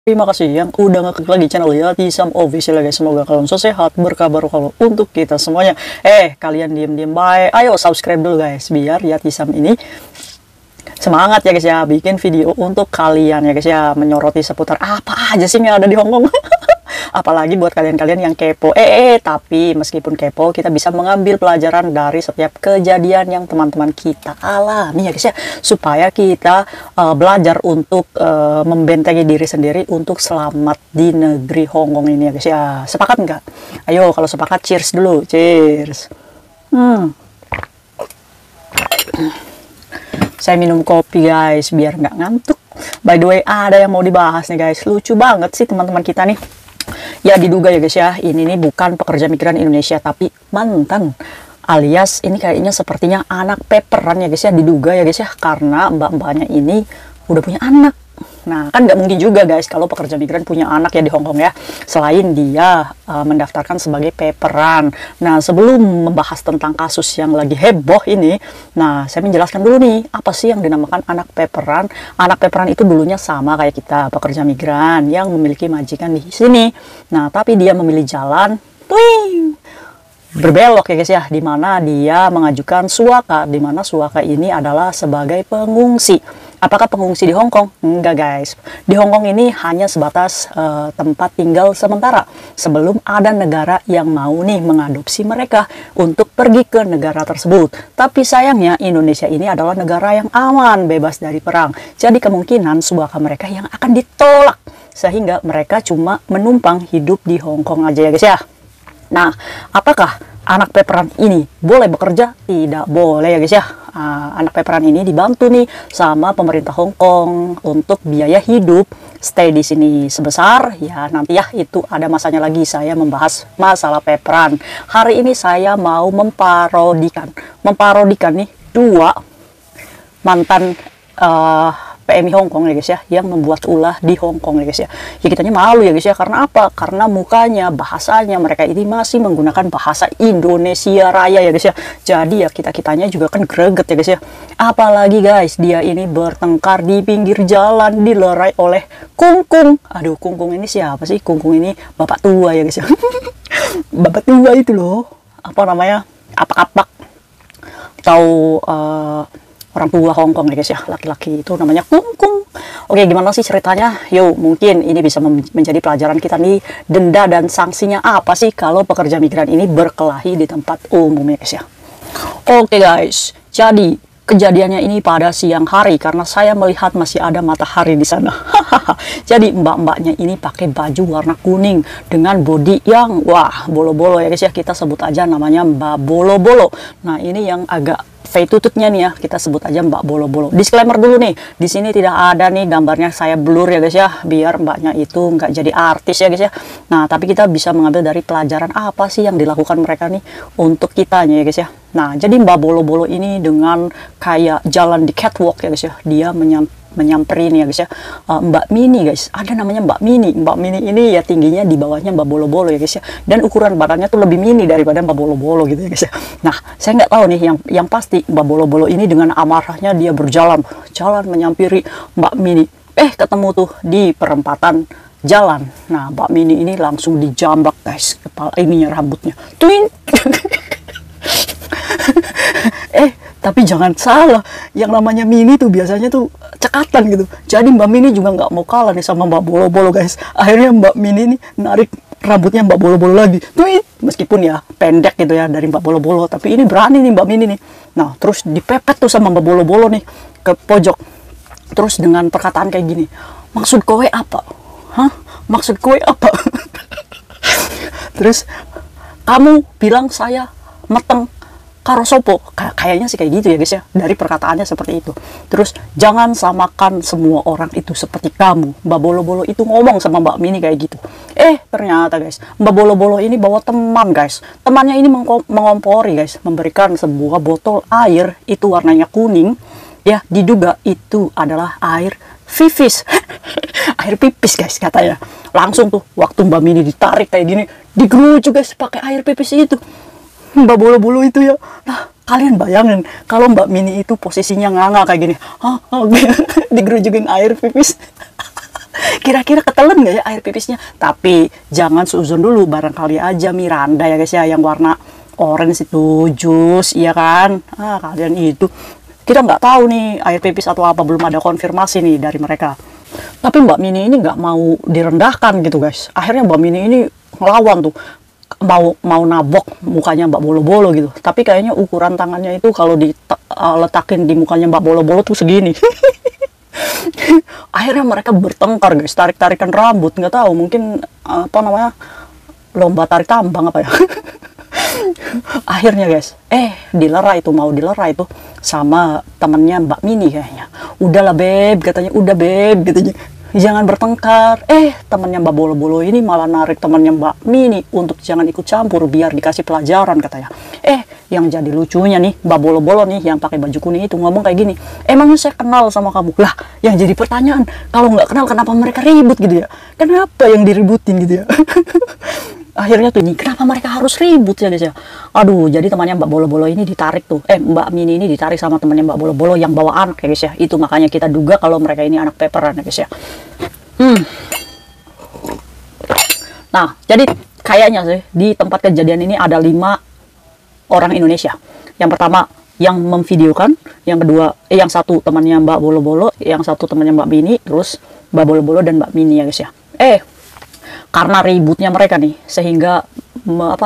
Terima kasih yang udah ngeklik lagi channel Yatisam Official ya guys. Semoga kalian sehat, berkabar kalau untuk kita semuanya. Kalian diem-diem baik. Ayo subscribe dulu guys, biar Yatisam ini semangat ya guys ya, bikin video untuk kalian ya guys ya, menyoroti seputar apa aja sih yang ada di Hongkong. Apalagi buat kalian-kalian yang kepo. Tapi meskipun kepo, kita bisa mengambil pelajaran dari setiap kejadian yang teman-teman kita alami ya guys ya, supaya kita belajar untuk membentengi diri sendiri untuk selamat di negeri Hongkong ini ya guys ya. Sepakat nggak? Ayo kalau sepakat cheers dulu, cheers. Saya minum kopi guys biar nggak ngantuk. By the way, ada yang mau dibahas nih guys, lucu banget sih teman-teman kita nih. Ya diduga ya guys ya, ini nih bukan pekerja migran Indonesia tapi mantan, alias ini kayaknya sepertinya anak peperan ya guys ya, diduga ya guys ya, karena mbak-mbaknya ini udah punya anak. Nah kan nggak mungkin juga guys kalau pekerja migran punya anak ya di Hongkong ya, selain dia mendaftarkan sebagai peperan. Nah sebelum membahas tentang kasus yang lagi heboh ini, nah saya menjelaskan dulu nih apa sih yang dinamakan anak peperan. Anak peperan itu dulunya sama kayak kita pekerja migran yang memiliki majikan di sini. Nah tapi dia memilih jalan berbelok ya guys ya, dimana dia mengajukan suaka, dimana suaka ini adalah sebagai pengungsi. Apakah pengungsi di Hongkong? Enggak guys, di Hongkong ini hanya sebatas tempat tinggal sementara sebelum ada negara yang mau nih mengadopsi mereka untuk pergi ke negara tersebut. Tapi sayangnya Indonesia ini adalah negara yang aman, bebas dari perang, jadi kemungkinan suaka mereka yang akan ditolak, sehingga mereka cuma menumpang hidup di Hongkong aja ya guys ya. Nah, apakah anak peperan ini boleh bekerja? Tidak boleh ya guys ya. Anak peperan ini dibantu nih sama pemerintah Hongkong untuk biaya hidup, stay di sini sebesar ya, nanti ya itu ada masanya lagi saya membahas masalah peperan. Hari ini saya mau memparodikan nih dua mantan PMI Hongkong ya guys ya, yang membuat ulah di Hongkong ya guys ya. Ya kitanya malu ya guys ya, karena apa? Karena mukanya, bahasanya mereka ini masih menggunakan bahasa Indonesia Raya ya guys ya. Jadi ya kitanya juga kan greget ya guys ya. Apalagi guys, dia ini bertengkar di pinggir jalan, dilerai oleh Kungkung. Aduh, Kungkung ini siapa sih? Kungkung ini bapak tua ya guys ya. Bapak tua itu loh, apa namanya? Apak-apak atau orang tua Hongkong ya guys ya, laki-laki itu namanya Kungkung. Oke, gimana sih ceritanya? Yuk, mungkin ini bisa menjadi pelajaran kita nih, denda dan sanksinya apa sih kalau pekerja migran ini berkelahi di tempat umum ya guys ya. Oke guys, jadi kejadiannya ini pada siang hari karena saya melihat masih ada matahari di sana. Jadi mbak-mbaknya ini pakai baju warna kuning dengan body yang wah bolo-bolo ya guys ya, kita sebut aja namanya Mbak Bolo-Bolo. Nah ini yang agak fade tututnya nih ya, kita sebut aja Mbak Bolo-Bolo. Disclaimer dulu nih, di sini tidak ada nih gambarnya, saya blur ya guys ya, biar mbaknya itu nggak jadi artis ya guys ya. Nah tapi kita bisa mengambil dari pelajaran apa sih yang dilakukan mereka nih untuk kitanya ya guys ya. Nah jadi Mbak Bolo-Bolo ini dengan kayak jalan di catwalk ya guys ya, dia menyamperin ya guys ya Mbak Mini guys, ada namanya Mbak Mini. Mbak Mini ini ya tingginya di bawahnya Mbak Bolo-Bolo ya guys ya, dan ukuran badannya tuh lebih mini daripada Mbak Bolo-Bolo gitu ya guys ya. Nah saya nggak tahu nih yang pasti Mbak Bolo-Bolo ini dengan amarahnya dia jalan menyampiri Mbak Mini. Ketemu tuh di perempatan jalan. Nah Mbak Mini ini langsung dijambak guys, kepala ininya, rambutnya twin. Tapi jangan salah, yang namanya Mini tuh biasanya tuh cekatan gitu. Jadi Mbak Mini juga nggak mau kalah nih sama Mbak Bolo-Bolo guys. Akhirnya Mbak Mini nih narik rambutnya Mbak Bolo-Bolo lagi. Meskipun ya pendek gitu ya dari Mbak Bolo-Bolo, tapi ini berani nih Mbak Mini nih. Nah terus dipepet tuh sama Mbak Bolo-Bolo nih ke pojok. Terus dengan perkataan kayak gini, maksud kowe apa? Maksud kowe apa? Terus kamu bilang saya meteng karo sopo, kayaknya sih kayak gitu ya guys ya, dari perkataannya seperti itu. Terus jangan samakan semua orang itu seperti kamu. Mbak Bolo-Bolo itu ngomong sama Mbak Mini kayak gitu. Ternyata guys, Mbak Bolo-Bolo ini bawa teman guys. Temannya ini mengompori guys, memberikan sebuah botol air itu warnanya kuning ya, diduga itu adalah air pipis. Air pipis guys katanya. Langsung tuh waktu Mbak Mini ditarik kayak gini, digerujuk guys pakai air pipis itu Mbak Bolo-Bolo itu ya. Nah kalian bayangin kalau Mbak Mini itu posisinya nganga kayak gini, digerujugin air pipis. Kira-kira ketelan nggak ya air pipisnya? Tapi jangan seuzon dulu, barangkali aja Miranda ya guys ya, yang warna orange itu jus, iya kan? Kalian itu, kita nggak tahu nih air pipis atau apa, belum ada konfirmasi nih dari mereka. Tapi Mbak Mini ini nggak mau direndahkan gitu guys. Akhirnya Mbak Mini ini ngelawan tuh, mau nabok mukanya Mbak Bolo-Bolo gitu. Tapi kayaknya ukuran tangannya itu kalau diletakin di mukanya Mbak Bolo-Bolo tuh segini. Akhirnya mereka bertengkar guys, tarik-tarikan rambut, nggak tahu, mungkin apa namanya, lomba tarik tambang apa ya. Akhirnya guys, mau dilerai itu sama temennya Mbak Mini kayaknya. Udahlah beb, katanya, udah beb, katanya, jangan bertengkar. Temannya Mbak Bolo-Bolo ini malah narik temannya Mbak Mini untuk jangan ikut campur biar dikasih pelajaran katanya. Yang jadi lucunya nih, Mbak Bolo-Bolo nih yang pakai baju kuning itu ngomong kayak gini, emangnya saya kenal sama kamu? Lah, yang jadi pertanyaan, kalau nggak kenal kenapa mereka ribut gitu ya? Kenapa yang diributin gitu ya? Akhirnya tuh, kenapa mereka harus ribut ya guys ya? Aduh, jadi temannya Mbak Bolo-Bolo ini ditarik tuh, Mbak Mini ini ditarik sama temannya Mbak Bolo-Bolo yang bawa anak ya guys ya. Itu makanya kita duga kalau mereka ini anak peperan ya guys ya. Nah, jadi kayaknya sih di tempat kejadian ini ada 5 orang Indonesia. Yang pertama yang memvideokan, yang kedua yang satu temannya Mbak Bolo-Bolo, yang satu temannya Mbak Mini, terus Mbak Bolo-Bolo dan Mbak Mini ya guys ya. Karena ributnya mereka nih, sehingga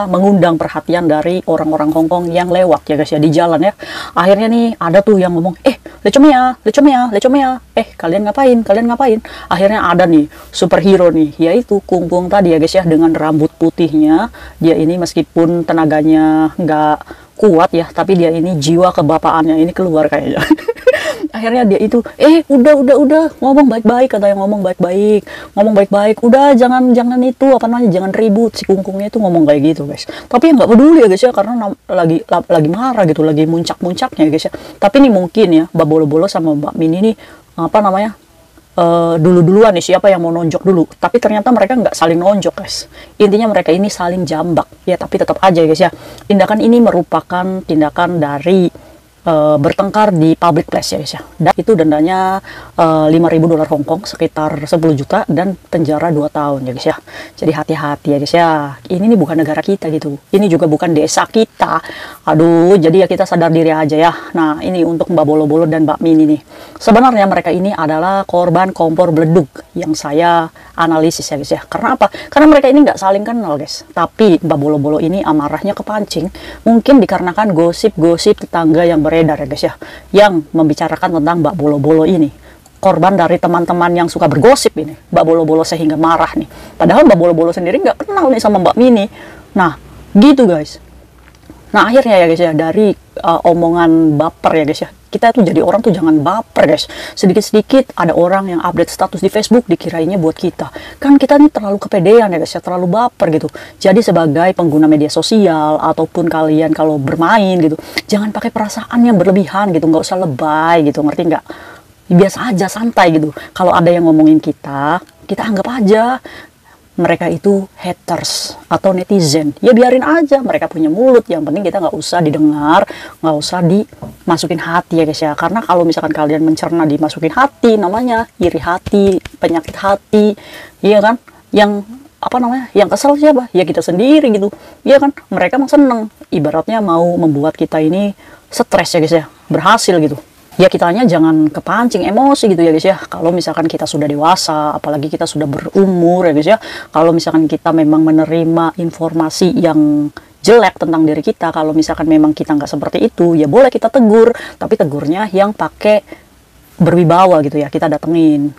mengundang perhatian dari orang-orang Hongkong yang lewat ya guys ya di jalan ya. Akhirnya nih ada tuh yang ngomong, lecomea, kalian ngapain? Akhirnya ada nih superhero nih, yaitu Kung Kung tadi ya guys ya, dengan rambut putihnya. Dia ini meskipun tenaganya nggak kuat ya, tapi dia ini jiwa kebapaannya ini keluar kayaknya. Akhirnya dia itu, udah, ngomong baik-baik, katanya, ngomong baik-baik, udah jangan itu, jangan ribut. Si Kungkungnya itu ngomong kayak gitu guys. Tapi nggak peduli ya guys ya, karena lagi marah gitu, lagi muncak-muncaknya ya guys ya. Tapi ini mungkin ya, Mbak Bolo-Bolo sama Mbak Mini ini, duluan nih siapa yang mau nonjok dulu. Tapi ternyata mereka nggak saling nonjok guys. Intinya mereka ini saling jambak ya, tapi tetap aja ya guys ya, tindakan ini merupakan tindakan dari bertengkar di public place ya guys ya. Dan itu dendanya $5.000 Hongkong, sekitar 10 juta, dan penjara 2 tahun ya guys ya. Jadi hati-hati ya guys ya, ini nih bukan negara kita gitu, ini juga bukan desa kita. Aduh, jadi ya kita sadar diri aja ya. Nah, ini untuk Mbak Bolo-Bolo dan Mbak Mini nih, sebenarnya mereka ini adalah korban kompor beleduk yang saya analisis ya guys ya. Karena apa? Karena mereka ini nggak saling kenal guys, tapi Mbak Bolo-Bolo ini amarahnya kepancing, mungkin dikarenakan gosip-gosip tetangga yang beredar ya guys ya, yang membicarakan tentang Mbak Bolo-Bolo ini, korban dari teman-teman yang suka bergosip ini, Mbak Bolo-Bolo, sehingga marah nih. Padahal Mbak Bolo-Bolo sendiri nggak kenal nih sama Mbak Mini. Nah, gitu guys. Nah, akhirnya ya guys ya, dari omongan baper ya guys ya, kita tuh jadi orang tuh jangan baper guys. Sedikit-sedikit ada orang yang update status di Facebook, dikirainnya buat kita. Kan kita nih terlalu kepedean ya guys ya, terlalu baper gitu. Jadi sebagai pengguna media sosial, ataupun kalian kalau bermain gitu, jangan pakai perasaan yang berlebihan gitu, nggak usah lebay gitu, ngerti nggak? Biasa aja, santai gitu. Kalau ada yang ngomongin kita anggap aja mereka itu haters atau netizen, ya biarin aja, mereka punya mulut, yang penting kita nggak usah didengar, nggak usah dimasukin hati ya guys ya. Karena kalau misalkan kalian mencerna dimasukin hati, namanya iri hati, penyakit hati, iya kan, yang yang kesel siapa? Ya kita sendiri gitu, iya kan. Mereka mah seneng, ibaratnya mau membuat kita ini stres ya guys ya, berhasil gitu. Ya kitanya jangan kepancing emosi gitu ya guys ya. Kalau misalkan kita sudah dewasa, apalagi kita sudah berumur ya guys ya, kalau misalkan kita memang menerima informasi yang jelek tentang diri kita, kalau misalkan memang kita nggak seperti itu, ya boleh kita tegur, tapi tegurnya yang pakai berwibawa gitu ya. Kita datengin,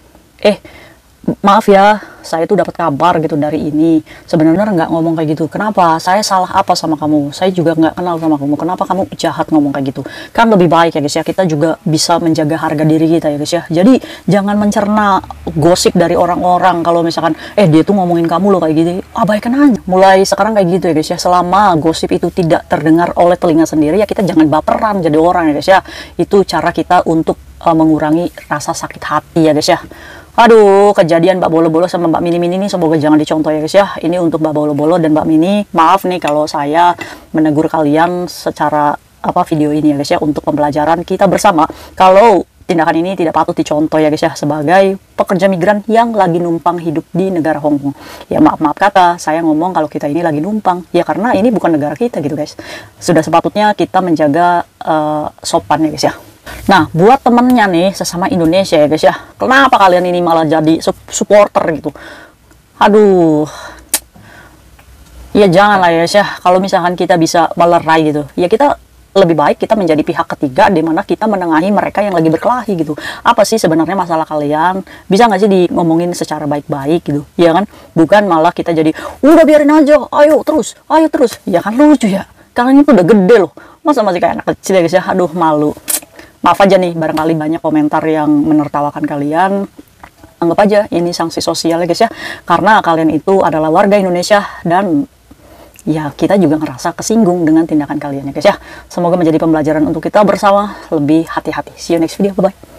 maaf ya, saya tuh dapat kabar gitu dari ini, sebenarnya nggak ngomong kayak gitu, kenapa, saya salah apa sama kamu, saya juga nggak kenal sama kamu, kenapa kamu jahat ngomong kayak gitu. Kan lebih baik ya guys ya, kita juga bisa menjaga harga diri kita ya guys ya. Jadi jangan mencerna gosip dari orang-orang. Kalau misalkan dia tuh ngomongin kamu loh kayak gini, abaikan aja. Mulai sekarang kayak gitu ya guys ya, selama gosip itu tidak terdengar oleh telinga sendiri, ya kita jangan baperan jadi orang ya guys ya. Itu cara kita untuk mengurangi rasa sakit hati ya guys ya. Aduh, kejadian Mbak Bolo-Bolo sama Mbak Mini-Mini ini semoga jangan dicontoh ya guys ya. Ini untuk Mbak Bolo-Bolo dan Mbak Mini. Maaf nih kalau saya menegur kalian secara video ini ya guys ya, untuk pembelajaran kita bersama. Kalau tindakan ini tidak patut dicontoh ya guys ya, sebagai pekerja migran yang lagi numpang hidup di negara Hong Kong. Ya maaf kata saya ngomong kalau kita ini lagi numpang, ya karena ini bukan negara kita gitu guys. Sudah sepatutnya kita menjaga sopan ya guys ya. Nah, buat temennya nih sesama Indonesia ya guys ya, kenapa kalian ini malah jadi supporter gitu? Aduh, ya jangan lah ya guys ya. Kalau misalkan kita bisa melerai gitu, ya kita lebih baik kita menjadi pihak ketiga di mana kita menengahi mereka yang lagi berkelahi gitu. Apa sih sebenarnya masalah kalian? Bisa nggak sih di ngomongin secara baik-baik gitu, ya kan? Bukan malah kita jadi udah biarin aja, ayo terus, ya kan lucu ya. Kalian itu udah gede loh, masa masih kayak anak kecil ya guys ya. Aduh malu. Maaf aja nih, barangkali banyak komentar yang menertawakan kalian. Anggap aja ini sanksi sosial ya guys ya, karena kalian itu adalah warga Indonesia dan ya kita juga ngerasa kesinggung dengan tindakan kalian ya guys ya. Semoga menjadi pembelajaran untuk kita bersama lebih hati-hati. See you next video, bye bye.